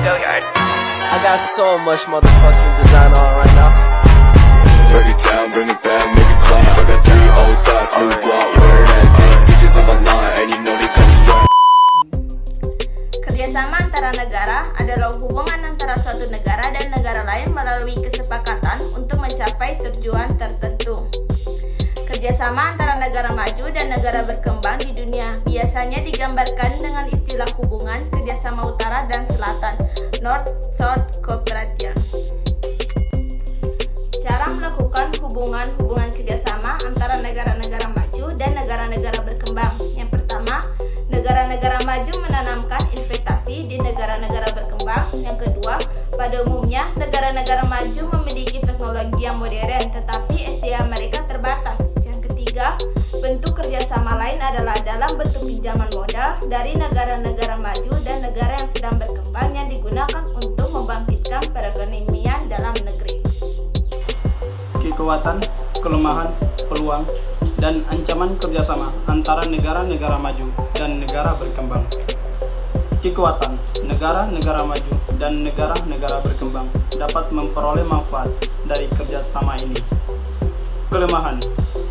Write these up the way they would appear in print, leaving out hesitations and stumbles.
I got so much motherfucking design on right now. Break it down, bring it back, make it clap. I got 3 old thoughts, new block, wear that dick. Bitches on my line, and you know they come strong. Kerjasama antara negara adalah hubungan antara suatu negara dan negara lain melalui kesepakatan untuk mencapai tujuan tertentu. Kerjasama antara negara maju dan negara berkembang di dunia biasanya digambarkan dengan istilah hubungan kerjasama utara dan selatan, North-South Cooperation. Cara melakukan hubungan kerjasama antara negara-negara maju dan negara-negara berkembang. Yang pertama, negara-negara maju menanamkan investasi di negara-negara berkembang. Yang kedua, pada umumnya negara-negara maju memiliki teknologi yang modern, tetapi SDM mereka terbatas. Yang ketiga, bentuk kerjasama lain adalah dalam bentuk pinjaman modal dari negara-negara maju dan negara yang sedang berkembang yang digunakan untuk membangkitkan perekonomian dalam negeri. Kekuatan, kelemahan, peluang, dan ancaman kerjasama antara negara-negara maju dan negara berkembang. Kekuatan, negara-negara maju dan negara-negara berkembang dapat memperoleh manfaat dari kerjasama ini. Kelemahan,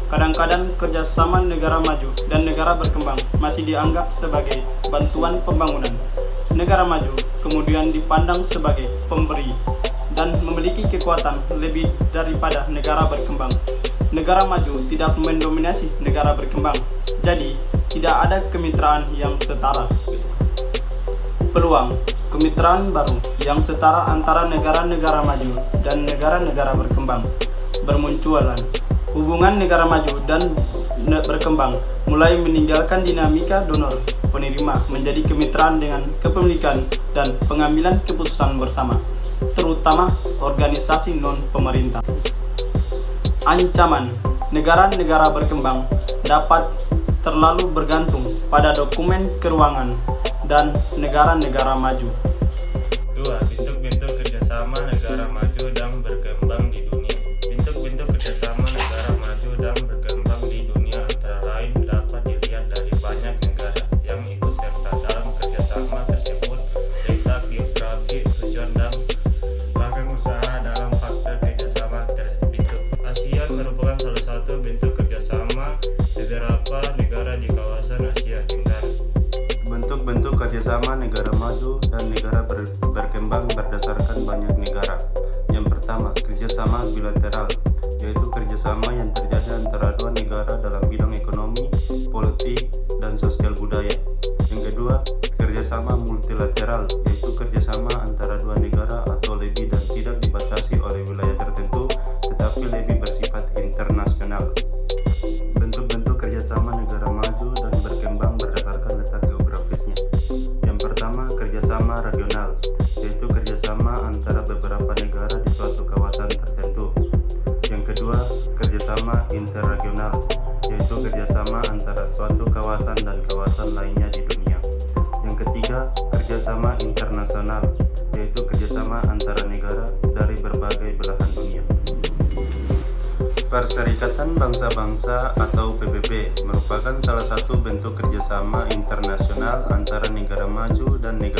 kadang-kadang kerjasama negara maju dan negara berkembang masih dianggap sebagai bantuan pembangunan. Negara maju kemudian dipandang sebagai pemberi dan memiliki kekuatan lebih daripada negara berkembang. Negara maju tidak mendominasi negara berkembang, jadi tidak ada kemitraan yang setara. Peluang, kemitraan baru yang setara antara negara-negara maju dan negara-negara berkembang bermunculan. Hubungan negara maju dan berkembang mulai meninggalkan dinamika donor penerima menjadi kemitraan dengan kepemilikan dan pengambilan keputusan bersama, terutama organisasi non-pemerintah. Ancaman, negara-negara berkembang dapat terlalu bergantung pada dokumen keuangan dan negara-negara maju. 2. Bentuk-bentuk kerjasama negara maju dan berkembang di dunia. Bentuk-bentuk kerjasama negara maju dan berkembang di dunia antara lain dapat dilihat dari banyak negara yang ikut serta dalam kerjasama tersebut, letak geografi, tujuan, dan bahkan usaha dalam faktor kerjasama terbentuk. ASEAN merupakan salah satu bentuk kerjasama beberapa negara di kawasan Asia Tenggara. Bentuk-bentuk kerjasama negara maju dan negara berkembang berdasarkan banyak negara. Yang pertama, kerjasama bilateral, yaitu kerjasama yang terjadi antara dua negara dalam bidang ekonomi, politik, dan sosial budaya. Yang kedua, kerjasama multilateral, yaitu kerjasama antara dua negara atau lebih dan tidak dibatasi oleh wilayah tertentu, tetapi lebih bersifat internasional. Bentuk-bentuk kerjasama negara maju dan berkembang berdasarkan letak geografisnya. Yang pertama, kerjasama regional, yaitu kerjasama antara beberapa negara di suatu kawasan tertentu. Yang kedua, kerjasama interregional, yaitu kerjasama antara suatu kawasan dan kawasan lainnya di dunia. Yang ketiga, kerjasama internasional, yaitu kerjasama antara negara dari berbagai belahan dunia. Perserikatan Bangsa-Bangsa atau PBB merupakan salah satu bentuk kerjasama internasional antara negara maju dan negara